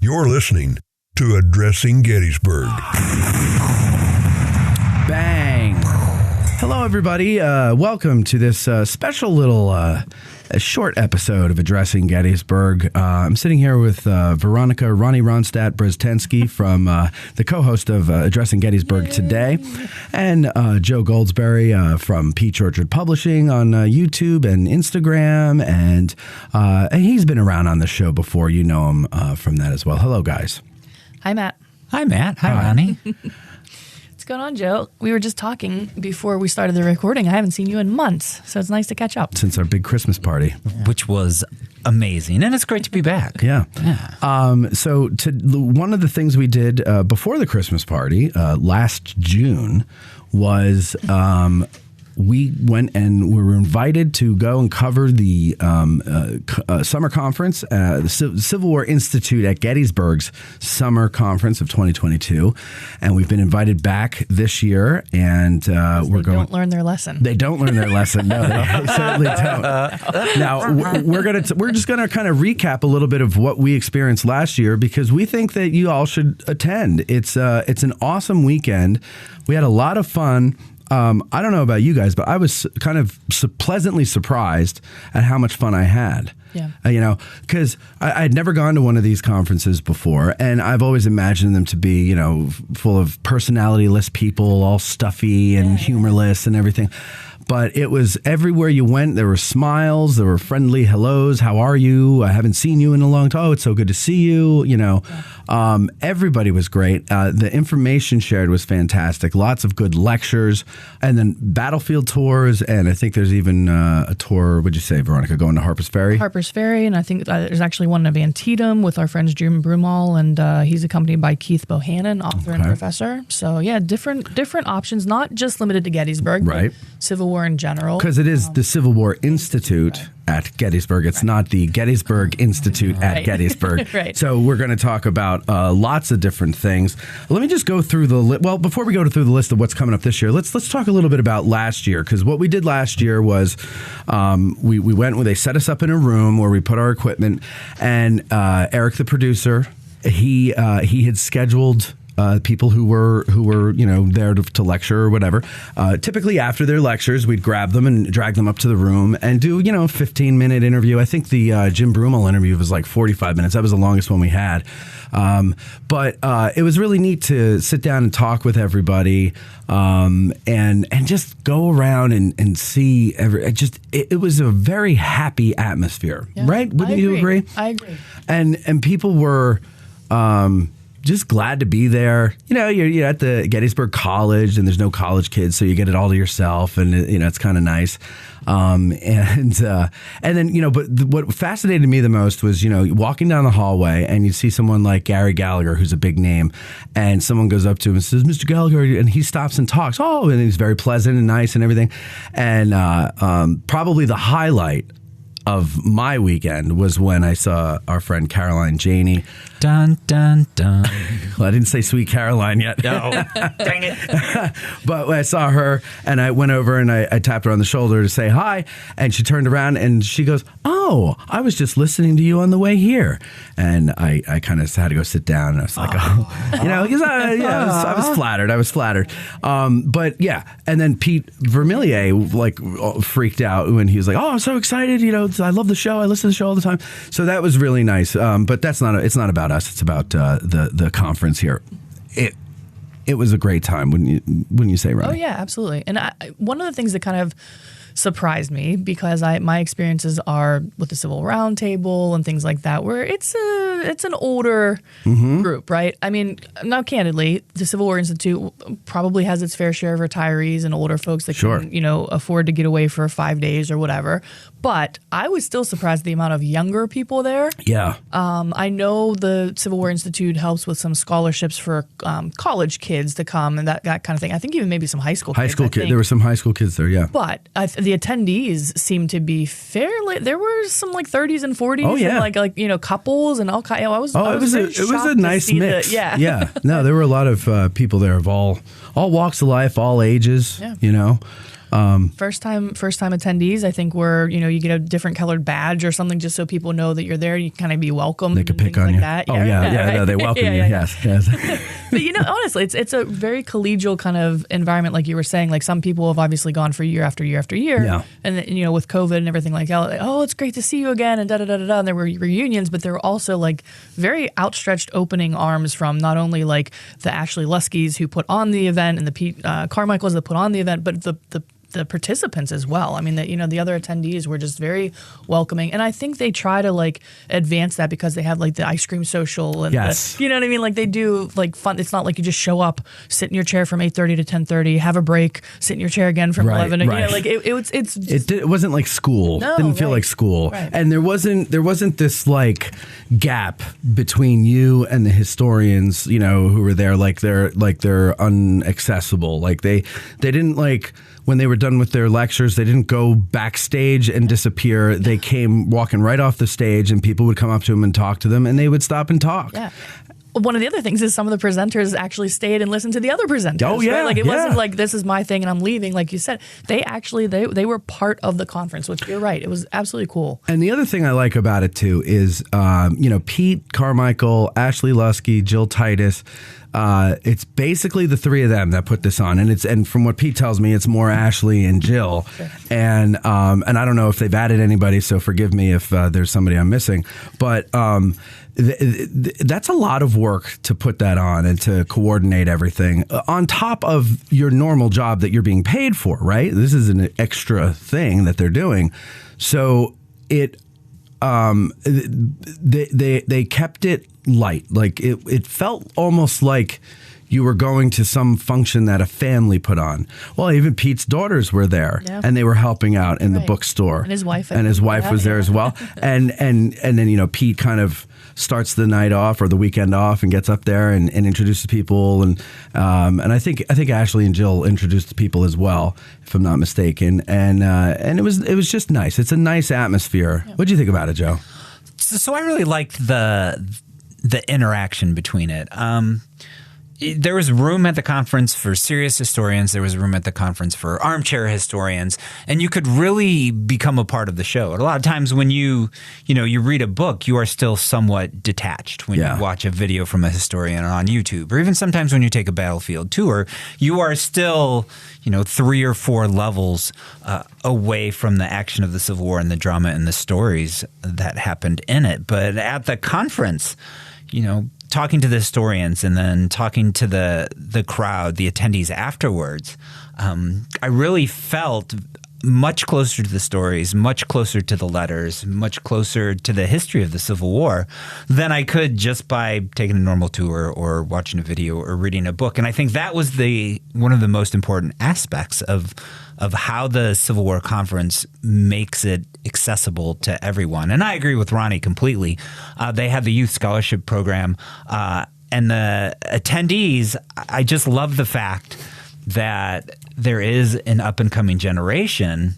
You're listening to Addressing Gettysburg. Bang. Hello, everybody. Welcome to this special little a short episode of Addressing Gettysburg. I'm sitting here with Veronica, Ronnie Ronstadt Brzezinski from the co-host of Addressing Gettysburg today, and Joe Goldsberry from Peach Orchard Publishing on YouTube and Instagram, and he's been around on the show before. You know him from that as well. Hello, guys. Hi, Matt. Hi, Matt. Hi, Ronnie. What's going on, Joe? We were just talking before we started the recording. I haven't seen you in months, so it's nice to catch up. Since our big Christmas party. Which was amazing, and it's great to be back. Yeah. So one of the things we did before the Christmas party last June was we went and we were invited to go and cover the summer conference, the Civil War Institute at Gettysburg's summer conference of 2022. And we've been invited back this year, and they don't learn their lesson. They don't learn their lesson. No, they certainly don't. Now, we're just going to kind of recap a little bit of what we experienced last year, because we think that you all should attend. It's an awesome weekend. We had a lot of fun. I don't know about you guys, but I was kind of pleasantly surprised at how much fun I had. Yeah. Because I had never gone to one of these conferences before, and I've always imagined them to be, full of personality-less people, all stuffy and humorless and everything. But it was everywhere you went. There were smiles. There were friendly hellos. How are you? I haven't seen you in a long time. Oh, it's so good to see you. Everybody was great. The information shared was fantastic. Lots of good lectures, and then battlefield tours. And I think there's even a tour. What'd you say, Veronica? Going to Harper's Ferry? Harper's Ferry, and I think there's actually one in Antietam with our friends Jim Broomall, and he's accompanied by Keith Bohannon, author and professor. So yeah, different options, not just limited to Gettysburg, right? Civil War in general, because it is the Civil War Institute at Gettysburg. It's not the Gettysburg Institute at Gettysburg. Right. So we're going to talk about lots of different things. Let me just go through the before we go through the list of what's coming up this year, let's talk a little bit about last year, because what we did last year was we went where they set us up in a room where we put our equipment, and Eric, the producer, he had scheduled people who were there to lecture or whatever. Typically after their lectures, we'd grab them and drag them up to the room and do 15-minute interview. I think the Jim Broomall interview was like 45 minutes. That was the longest one we had. But it was really neat to sit down and talk with everybody, and just go around and see it was a very happy atmosphere, right? Wouldn't you agree? I agree. And people were just glad to be there. You're at the Gettysburg College, and there's no college kids, so you get it all to yourself, and it's kind of nice. And then but what fascinated me the most was walking down the hallway, and you see someone like Gary Gallagher, who's a big name, and someone goes up to him and says, "Mr. Gallagher," and he stops and talks. Oh, and he's very pleasant and nice and everything. And probably the highlight of my weekend was when I saw our friend Caroline Janey. Dun, dun, dun. Well, I didn't say Sweet Caroline yet. No. Dang it. But when I saw her, and I went over and I tapped her on the shoulder to say hi, and she turned around and she goes, "Oh, I was just listening to you on the way here." And I kind of had to go sit down, and I was like, because I was flattered. But yeah, and then Pete Vermillier freaked out when he was like, "Oh, I'm so excited, I love the show. I listen to the show all the time." So that was really nice. But it's not about us. It's about the conference here. It was a great time, wouldn't you say, Ronnie? Oh yeah, absolutely. And one of the things that kind of surprised me, because my experiences are with the Civil Roundtable and things like that, where it's an older group, right? I mean, now candidly, the Civil War Institute probably has its fair share of retirees and older folks that can, afford to get away for 5 days or whatever. But I was still surprised at the amount of younger people there. Yeah. I know the Civil War Institute helps with some scholarships for college kids to come and that kind of thing. I think even maybe some high school kids. There were some high school kids there, yeah. But the attendees seemed to be fairly. There were some 30s and 40s. Oh yeah, and couples and all kind. It was a nice mix. Yeah. No, there were a lot of people there of all walks of life, all ages. Yeah. First time attendees, I think you get a different colored badge or something just so people know that you're there. You kind of be welcomed. They could pick on like you. That. Oh yeah, no, they welcome you. Yes. But honestly, it's a very collegial kind of environment, like you were saying. Like some people have obviously gone for year after year after year. Yeah. And then, with COVID and everything like that, oh, it's great to see you again, and da da da da da. And there were reunions, but there were also like very outstretched opening arms from not only like the Ashley Luskys who put on the event and the Pete Carmichaels that put on the event, but the participants as well. I mean, the other attendees were just very welcoming, and I think they try to like advance that because they have like the ice cream social and yes. you know what I mean. Like they do like fun. It's not like you just show up, sit in your chair from 8:30 to 10:30, have a break, sit in your chair again from 11. Right. Like it wasn't like school. No, didn't feel like school, right. And there wasn't this like gap between you and the historians, who were there. Like they're unaccessible. Like they didn't like. When they were done with their lectures, they didn't go backstage and disappear. They came walking right off the stage, and people would come up to them and talk to them, and they would stop and talk. Yeah. One of the other things is some of the presenters actually stayed and listened to the other presenters. Oh, yeah. Right? Like it wasn't like this is my thing and I'm leaving, like you said. They actually they were part of the conference, which you're right. It was absolutely cool. And the other thing I like about it too is Pete Carmichael, Ashley Lusky, Jill Titus. It's basically the three of them that put this on, and from what Pete tells me, it's more Ashley and Jill, sure. and I don't know if they've added anybody, so forgive me if there's somebody I'm missing, but that's a lot of work to put that on and to coordinate everything on top of your normal job that you're being paid for, right? This is an extra thing that they're doing, so it. They kept it light. Like it felt almost like you were going to some function that a family put on. Well, even Pete's daughters were there, and they were helping out in the bookstore. And his wife. Was there as well. And then Pete kind of starts the night off or the weekend off and gets up there and introduces people, and I think Ashley and Jill introduced the people as well, if I'm not mistaken, and it was just nice. It's a nice atmosphere. Yeah. What do you think about it, Joe? So I really liked the interaction between it. There was room at the conference for serious historians. There was room at the conference for armchair historians, and you could really become a part of the show. A lot of times when you read a book, you are still somewhat detached. When you watch a video from a historian on YouTube, or even sometimes when you take a battlefield tour, you are still 3 or 4 levels away from the action of the Civil War and the drama and the stories that happened in it. But at the conference, talking to the historians and then talking to the crowd, the attendees afterwards, I really felt much closer to the stories, much closer to the letters, much closer to the history of the Civil War than I could just by taking a normal tour or watching a video or reading a book. And I think that was one of the most important aspects of how the Civil War Conference makes it accessible to everyone. And I agree with Ronnie completely. They had the Youth Scholarship Program, and the attendees, I just love the fact that there is an up-and-coming generation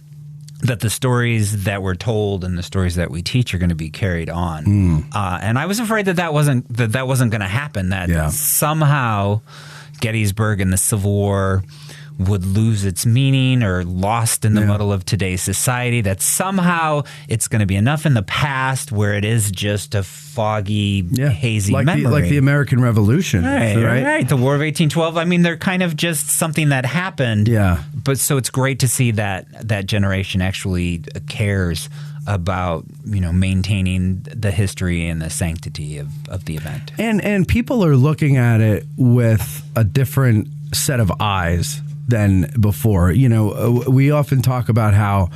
that the stories that we're told and the stories that we teach are going to be carried on. And I was afraid that wasn't going to happen, that somehow Gettysburg and the Civil War would lose its meaning or lost in the muddle of today's society, that somehow it's going to be enough in the past where it is just a foggy, hazy memory. Like the American Revolution. Right. The War of 1812. I mean, they're kind of just something that happened. Yeah. But so it's great to see that generation actually cares about maintaining the history and the sanctity of the event. And people are looking at it with a different set of eyes than before. We often talk about how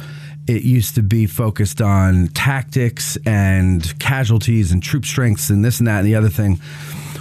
it used to be focused on tactics and casualties and troop strengths and this and that and the other thing,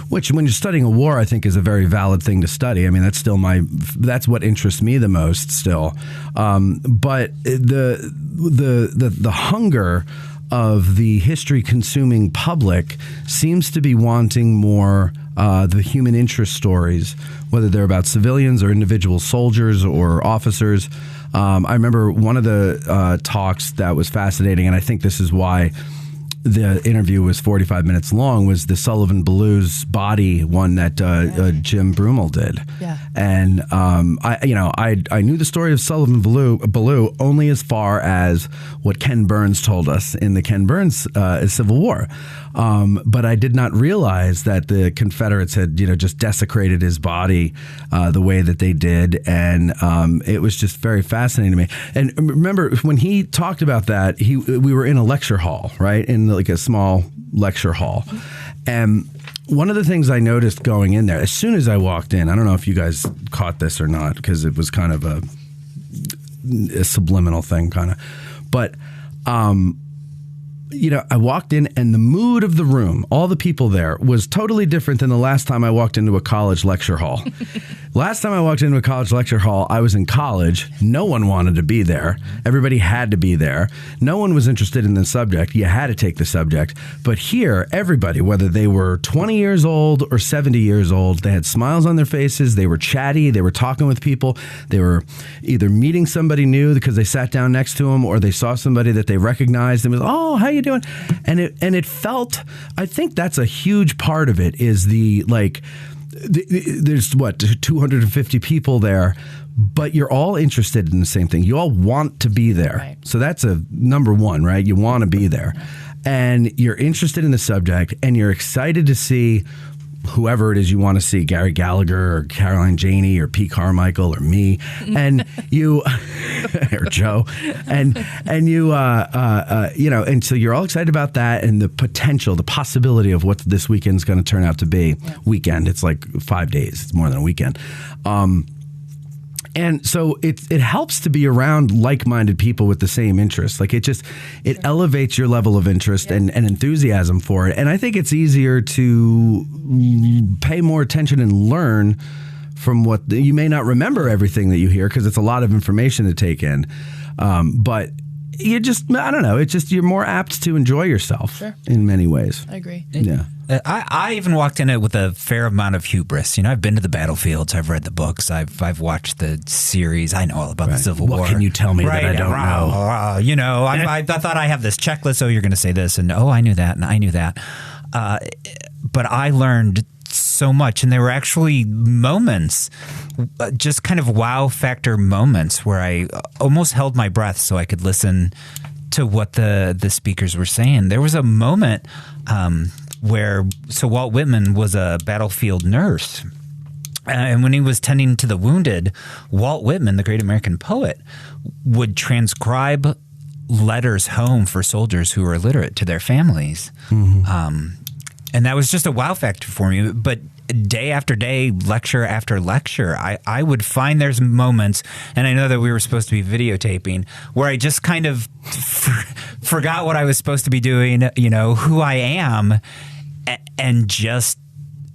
which when you're studying a war, I think is a very valid thing to study. I mean, that's what interests me the most still. But the hunger of the history-consuming public seems to be wanting more the human interest stories, whether they're about civilians or individual soldiers or officers. I remember one of the talks that was fascinating, and I think this is why the interview was 45 minutes long was the Sullivan Blues body one that Jim Brummel did. Yeah. And I knew the story of Sullivan Ballou only as far as what Ken Burns told us in the Ken Burns Civil War. But I did not realize that the Confederates had, just desecrated his body the way that they did. And it was just very fascinating to me. And remember, when he talked about that, we were in a lecture hall, right? In like a small lecture hall. And one of the things I noticed going in there, as soon as I walked in, I don't know if you guys caught this or not, because it was kind of a subliminal thing, kind of. But I walked in and the mood of the room, all the people there, was totally different than the last time I walked into a college lecture hall. Last time I walked into a college lecture hall, I was in college. No one wanted to be there. Everybody had to be there. No one was interested in the subject. You had to take the subject. But here, everybody, whether they were 20 years old or 70 years old, they had smiles on their faces. They were chatty. They were talking with people. They were either meeting somebody new because they sat down next to them, or they saw somebody that they recognized and was, oh, how you doing? And it felt, I think that's a huge part of it, is there's 250 people there, but you're all interested in the same thing. You all want to be there. Right. So that's a number one, right? You want to be there. And you're interested in the subject, and you're excited to see whoever it is you want to see, Gary Gallagher or Caroline Janey or Pete Carmichael or me, and you or Joe, and you and so you're all excited about that and the potential, the possibility of what this weekend's going to turn out to be. Yeah. Weekend, it's like 5 days. It's more than a weekend. And so it helps to be around like-minded people with the same interests. Like it elevates your level of interest and enthusiasm for it. And I think it's easier to pay more attention and learn from what you may not remember everything that you hear, because it's a lot of information to take in. But you just, I don't know, it's just you're more apt to enjoy yourself in many ways. I agree. Yeah. I even walked in it with a fair amount of hubris. I've been to the battlefields. I've read the books. I've watched the series. I know all about the Civil War. What can you tell me that I don't know? I thought I have this checklist. Oh, you're going to say this, and I knew that, and I knew that. But I learned so much, and there were actually moments, just kind of wow factor moments, where I almost held my breath so I could listen to what the speakers were saying. There was a moment where Walt Whitman was a battlefield nurse. And when he was tending to the wounded, Walt Whitman, the great American poet, would transcribe letters home for soldiers who were illiterate to their families. Mm-hmm. And that was just a wow factor for me. But day after day, lecture after lecture, I would find there's moments, and I know that we were supposed to be videotaping, where I just kind of forgot what I was supposed to be doing, who I am, and just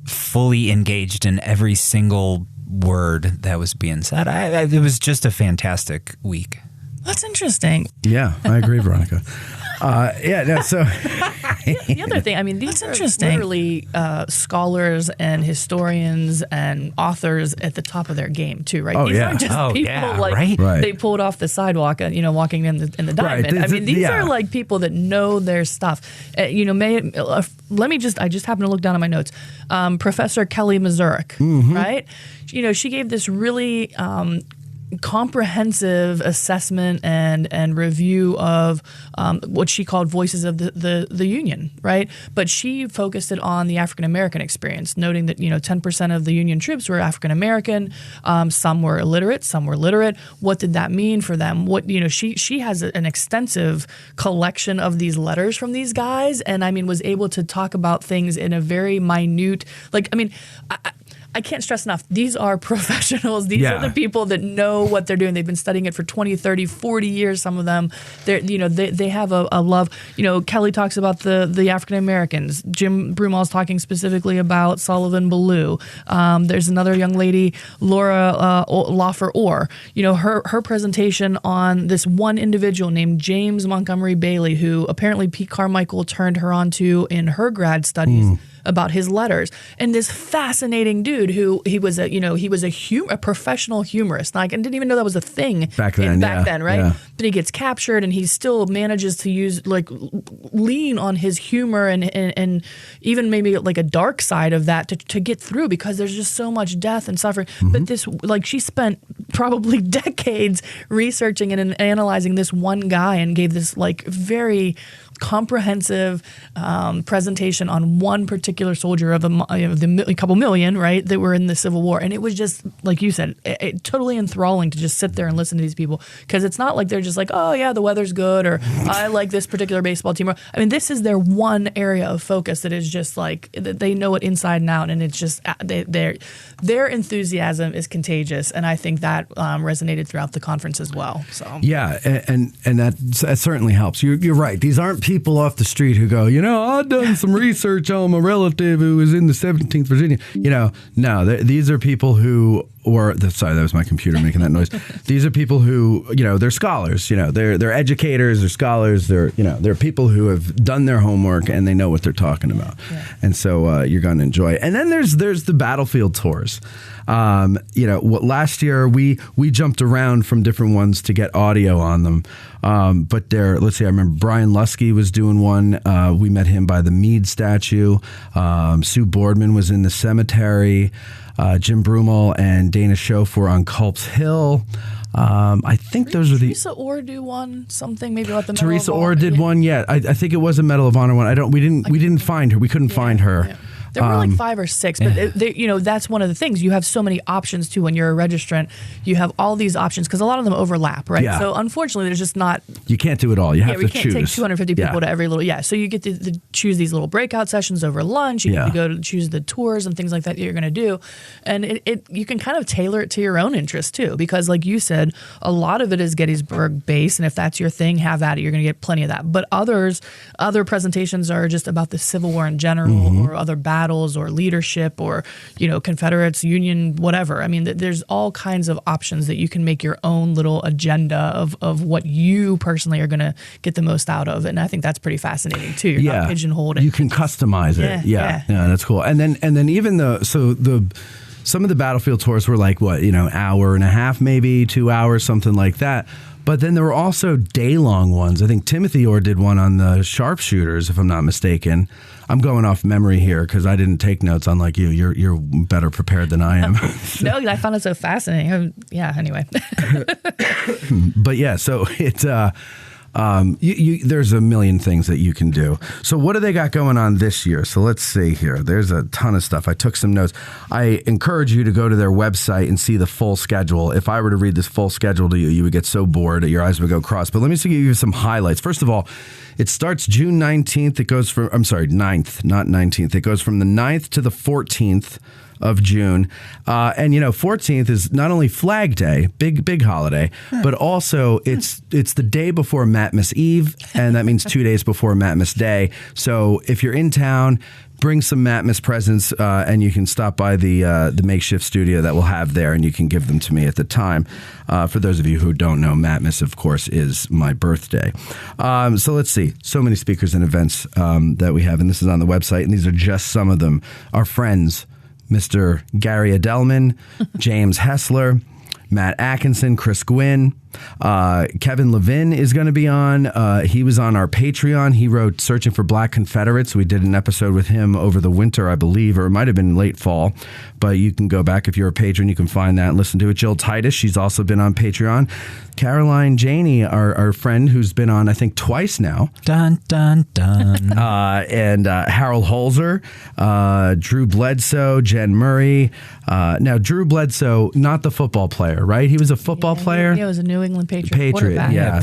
fully engaged in every single word that was being said. It was just a fantastic week. That's interesting. Yeah, I agree, Veronica. The other thing, these are literally scholars and historians and authors at the top of their game too, right? These aren't just people they pulled off the sidewalk, walking in the diamond. Right. These are like people that know their stuff. I just happened to look down at my notes. Professor Kelly Mazurek, right? She gave this really comprehensive assessment and review of what she called voices of the Union, right? But she focused it on the African American experience, noting that 10% of the Union troops were African American, some were illiterate, some were literate. What did that mean for them? What she has an extensive collection of these letters from these guys, and was able to talk about things in a very minute, I can't stress enough. These are professionals. These are the people that know what they're doing. They've been studying it for 20, 30, 40 years, some of them. They have a love. Kelly talks about the African Americans. Jim Brummell's talking specifically about Sullivan Ballou. There's another young lady, Laura Lawfer Orr. Her presentation on this one individual named James Montgomery Bailey, who apparently Pete Carmichael turned her on to in her grad studies. about his letters. And this fascinating dude who he was a professional humorist, like, and didn't even know that was a thing back then, right? Yeah. But he gets captured, and he still manages to lean on his humor and even maybe like a dark side of that to get through, because there's just so much death and suffering. But this, she spent probably decades researching and analyzing this one guy, and gave this very comprehensive presentation on one particular soldier of a couple million, right, that were in the Civil War. And it was just, like you said, totally enthralling to just sit there and listen to these people, because it's not like they're just like, oh yeah, the weather's good, or I like this particular baseball team. I mean, this is their one area of focus that is just like, they know it inside and out, and it's just their enthusiasm is contagious, and I think that resonated throughout the conference as well. So yeah, and that certainly helps. You're right. These aren't people off the street who go, I've done some research on my relative who was in the 17th Virginia. No, these are people who, sorry, that was my computer making that noise. These are people who, they're scholars. They're educators, they're scholars. They're people who have done their homework and they know what they're talking about. Yeah. And so you're going to enjoy it. And then there's the battlefield tours. Last year we jumped around from different ones to get audio on them. But let's see, I remember Brian Lusky was doing one. We met him by the Meade statue. Sue Boardman was in the cemetery. Jim Brumel and Dana Schoaf were on Culp's Hill. I think those are the... Teresa Orr do one, something maybe about the Medal Teresa of Honor. Orr did one, yeah. I think it was a Medal of Honor one. We didn't find her. We couldn't find her. Yeah. There were 5 or 6, but that's one of the things. You have so many options too when you're a registrant. You have all these options because a lot of them overlap, right? Yeah. So unfortunately, there's just not. You can't do it all. You have to choose. We can't take 250 people to every little. Yeah, so you get to choose these little breakout sessions over lunch. You get to go to choose the tours and things like that you're going to do, and you can kind of tailor it to your own interest too, because like you said, a lot of it is Gettysburg based, and if that's your thing, have at it. You're going to get plenty of that. But other presentations are just about the Civil War in general, or other battles, or leadership, or Confederates, Union, whatever. I mean, there's all kinds of options that you can make your own little agenda of what you personally are going to get the most out of, and I think that's pretty fascinating too. You're not pigeonholed. You can customize it. Yeah, that's cool. And then even some of the battlefield tours were like hour and a half, maybe 2 hours, something like that. But then there were also day-long ones. I think Timothy Orr did one on the sharpshooters, if I'm not mistaken. I'm going off memory here because I didn't take notes, unlike you. You're better prepared than I am. No, I found it so fascinating. Anyway. But yeah, so it's... there's a million things that you can do. So what do they got going on this year? So let's see here. There's a ton of stuff. I took some notes. I encourage you to go to their website and see the full schedule. If I were to read this full schedule to you, you would get so bored, your eyes would go cross. But let me give you some highlights. First of all, it starts June 19th. It goes from, 9th, not 19th. It goes from the 9th to the 14th of June. And 14th is not only Flag Day, big holiday, but also it's the day before Matmas Eve, and that means 2 days before Matmas Day. So if you're in town, bring some Matmas presents, and you can stop by the makeshift studio that we'll have there, and you can give them to me at the time. For those of you who don't know, Matmas, of course, is my birthday. So let's see. So many speakers and events that we have, and this is on the website, and these are just some of them. Our friends, Mr. Gary Edelman, James Hessler, Matt Atkinson, Chris Gwynn, Kevin Levin is going to be on. He was on our Patreon. He wrote Searching for Black Confederates. We did an episode with him over the winter, I believe, or it might have been late fall. But you can go back if you're a patron. You can find that and listen to it. Jill Titus, she's also been on Patreon. Caroline Janey, our friend who's been on, I think, twice now. Dun, dun, dun. And Harold Holzer, Drew Bledsoe, Jen Murray. Now, Drew Bledsoe, not the football player, right? He was a football player. He was a New England Patriot, yeah.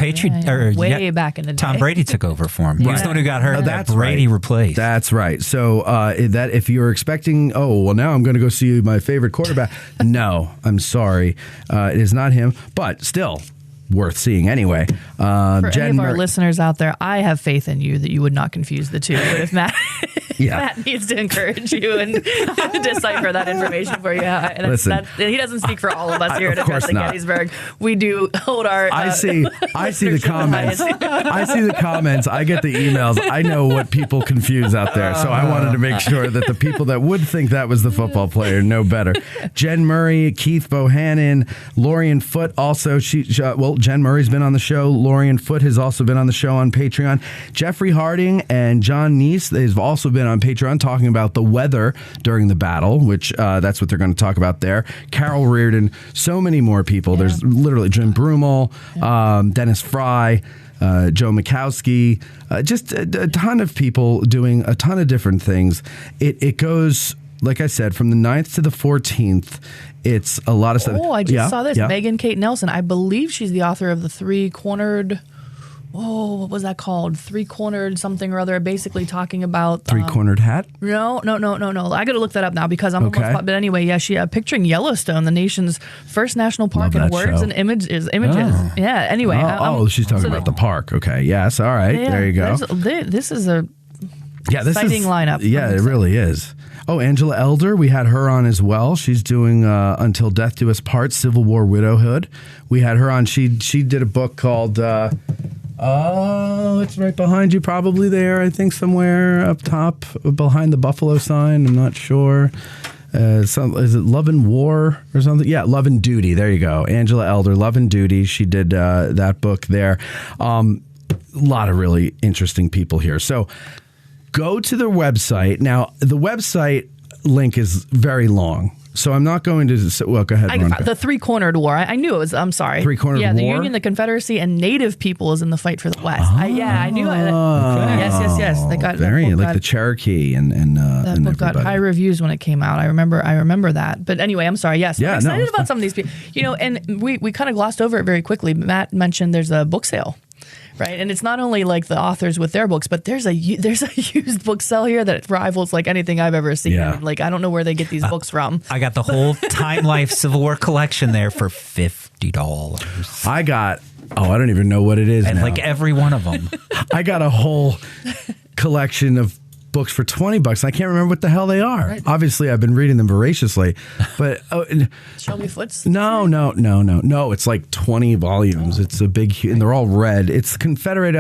Way back in the day. Tom Brady took over for him. He was the one who got hurt. That's Brady right. replaced. That's right. So that if you're expecting, now I'm going to go see my favorite quarterback. No, I'm sorry. It is not him. But still, worth seeing anyway. For any of our listeners out there, I have faith in you that you would not confuse the two. But if Matt, Matt needs to encourage you and decipher that information for you, Listen, he doesn't speak for all of us here at Addressing Gettysburg. We do hold our. I see the comments. I see the comments. I get the emails. I know what people confuse out there. So I wanted to make sure that the people that would think that was the football player know better. Jen Murray, Keith Bohannon, Lorian Foote. Also, Jen Murray's been on the show. Lorian Foote has also been on the show on Patreon. Jeffrey Harding and John Neese, they've also been on Patreon talking about the weather during the battle, which that's what they're going to talk about there. Carol Reardon, so many more people. Yeah. There's literally Jim Brumel, Dennis Fry, Joe Mikowski, just a ton of people doing a ton of different things. It goes, like I said, from the 9th to the 14th. It's a lot of stuff. Oh, I just saw this. Yeah. Megan Kate Nelson. I believe she's the author of the Three-Cornered... what was that called? Three-cornered something or other, basically talking about... Three-cornered hat? No. I got to look that up now because I'm almost... But anyway, yeah, she picturing Yellowstone, the nation's first national park, in words and images. Oh. Yeah, anyway. She's talking about the park. Okay, yes, all right, there you go. This is a exciting lineup. Yeah, it really is. Oh, Angela Elder, we had her on as well. She's doing Until Death Do Us Part, Civil War Widowhood. We had her on. She did a book called... it's right behind you, probably there, I think, somewhere up top behind the Buffalo sign. I'm not sure. Is it Love and War or something? Yeah, Love and Duty. There you go. Angela Elder, Love and Duty. She did that book there. A lot of really interesting people here. So go to their website. Now, the website link is very long. So I'm not going to... Well, go ahead, Veronica. The Three-Cornered War. I knew it was... I'm sorry. Three-Cornered War? Yeah, the Union, the Confederacy, and Native peoples in the fight for the West. I knew it. Yes. They got very like the Cherokee and that book got high reviews when it came out. I remember that. But anyway, I'm sorry. Yes, I'm excited about some of these people. And we kind of glossed over it very quickly. Matt mentioned there's a book sale. Right, and it's not only like the authors with their books, but there's a used book sale here that rivals like anything I've ever seen. Yeah. Like I don't know where they get these books from. I got the whole Time Life Civil War collection there for $50. I got I don't even know what it is and now. Like every one of them. I got a whole collection of books for $20. I can't remember what the hell they are. Right. Obviously, I've been reading them voraciously, but Show Me Foots. No. It's like 20 volumes. It's a big, and they're all red. It's Confederate.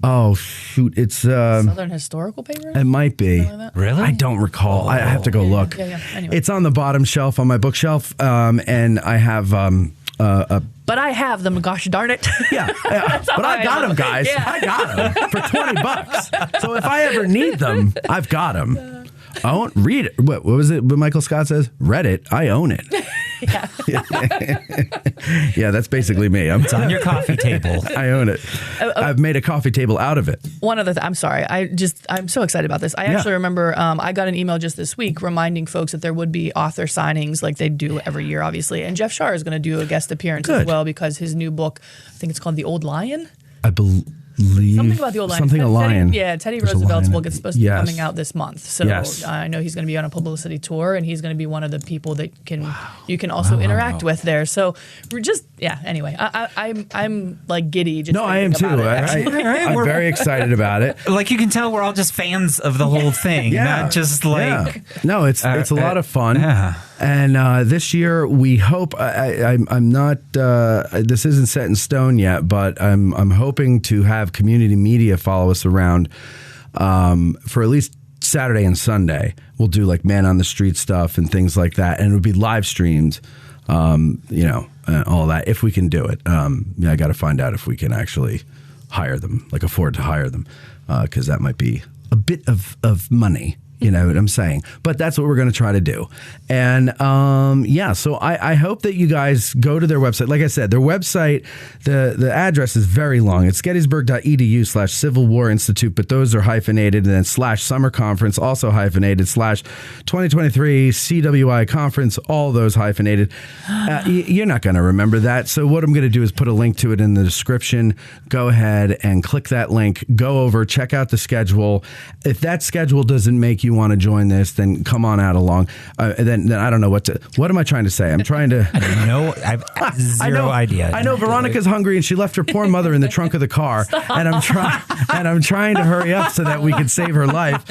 It's Southern historical paper. It might be. Like really? I don't recall. I have to go look. Yeah. Anyway. It's on the bottom shelf on my bookshelf, and I have But I have them, gosh darn it. Yeah. But I got them, guys. Yeah. I got them for $20. So if I ever need them, I've got them. I won't read it. What was it? What Michael Scott says? Read it. I own it. Yeah. Yeah, that's basically me. It's on your coffee table. I own it. I've made a coffee table out of it. One other thing. I'm sorry. I'm so excited about this. I actually remember I got an email just this week reminding folks that there would be author signings like they do every year, obviously. And Jeff Shar is going to do a guest appearance as well because his new book, I think it's called The Old Lion. I believe. Something about the old lion. Something a lion. Teddy Roosevelt's book is supposed to be coming out this month. So I know he's going to be on a publicity tour, and he's going to be one of the people that you can also interact with there. So we're just anyway, I'm like giddy. Just I am too. I'm very excited about it. Like you can tell, we're all just fans of the whole thing, not just like. No, it's a lot of fun. Yeah. And this year we hope. I'm not. This isn't set in stone yet, but I'm hoping to have community media follow us around for at least Saturday and Sunday. We'll do like man on the street stuff and things like that, and it would be live streamed. All that if we can do it. I got to find out if we can actually hire them, like afford to hire them, because that might be a bit of money. You know what I'm saying? But that's what we're going to try to do. And so I hope that you guys go to their website. Like I said, their website, the address is very long. It's gettysburg.edu/Civil War Institute, but those are hyphenated, and then /Summer Conference, also hyphenated, /2023 CWI Conference, all those hyphenated. You're not going to remember that. So what I'm going to do is put a link to it in the description. Go ahead and click that link. Go over, check out the schedule. If that schedule doesn't make you you want to join this, then come on out along. Then I don't know what am I trying to say? I'm trying to. No, I've zero idea. I know Veronica's hungry and she left her poor mother in the trunk of the car, and I'm trying to hurry up so that we can save her life.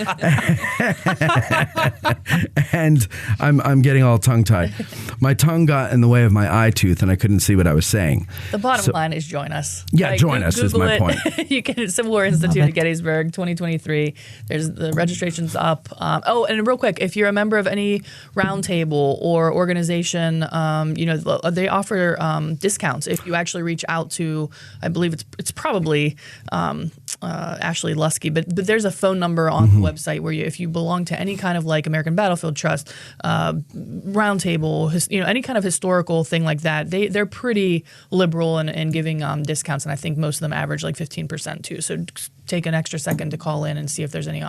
And I'm getting all tongue tied. My tongue got in the way of my eye tooth, and I couldn't see what I was saying. The bottom line is join us. Yeah, join us is my point. You can Civil War Institute at Gettysburg 2023. There's the registration's up. And real quick, if you're a member of any roundtable or organization, they offer discounts if you actually reach out to. I believe it's probably Ashley Lusky, but there's a phone number on the website where if you belong to any kind of like American Battlefield Trust, roundtable, any kind of historical thing like that, they're pretty liberal in giving discounts, and I think most of them average like 15% too. So take an extra second to call in and see if there's any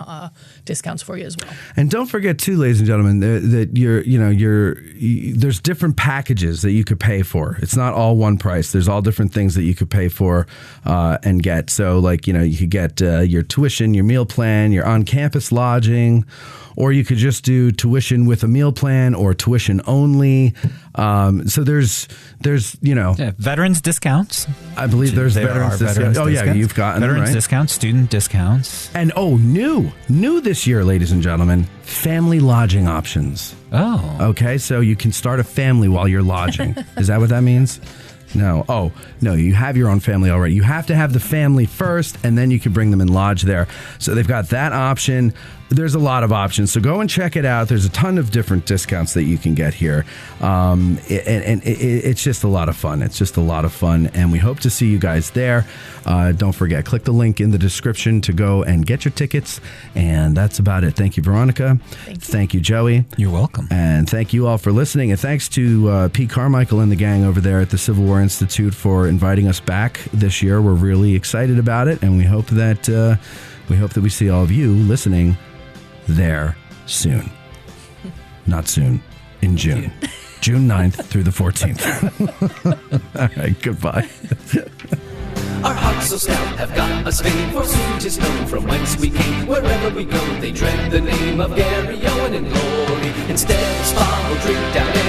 discounts for you as well. And don't forget too, ladies and gentlemen, that there's different packages that you could pay for. It's not all one price. There's all different things that you could pay for and get. So like, you could get your tuition, your meal plan, your on-campus lodging, or you could just do tuition with a meal plan or tuition only. So there's veterans discounts. I believe there's veterans discounts. Oh yeah, you've gotten veterans them, right? discounts, student discounts, and new this year, ladies and gentlemen, family lodging options. Oh, okay, so you can start a family while you're lodging. Is that what that means? No. Oh, no, you have your own family already. You have to have the family first, and then you can bring them and lodge there. So they've got that option. There's a lot of options. So go and check it out. There's a ton of different discounts that you can get here. It's just a lot of fun. It's just a lot of fun, and we hope to see you guys there. Don't forget, click the link in the description to go and get your tickets. And that's about it. Thank you, Veronica. Thank you, Joey. You're welcome. And thank you all for listening. And thanks to Pete Carmichael and the gang over there at the Civil War Institute for inviting us back this year. We're really excited about it, and we hope that we see all of you listening there soon. Not soon, in June. June 9th through the 14th. All right, goodbye. Our hearts so stout have got us fame, for soon 'tis known from whence we came. Wherever we go, they dread the name of Gary Owen in glory. Instead, follow drink down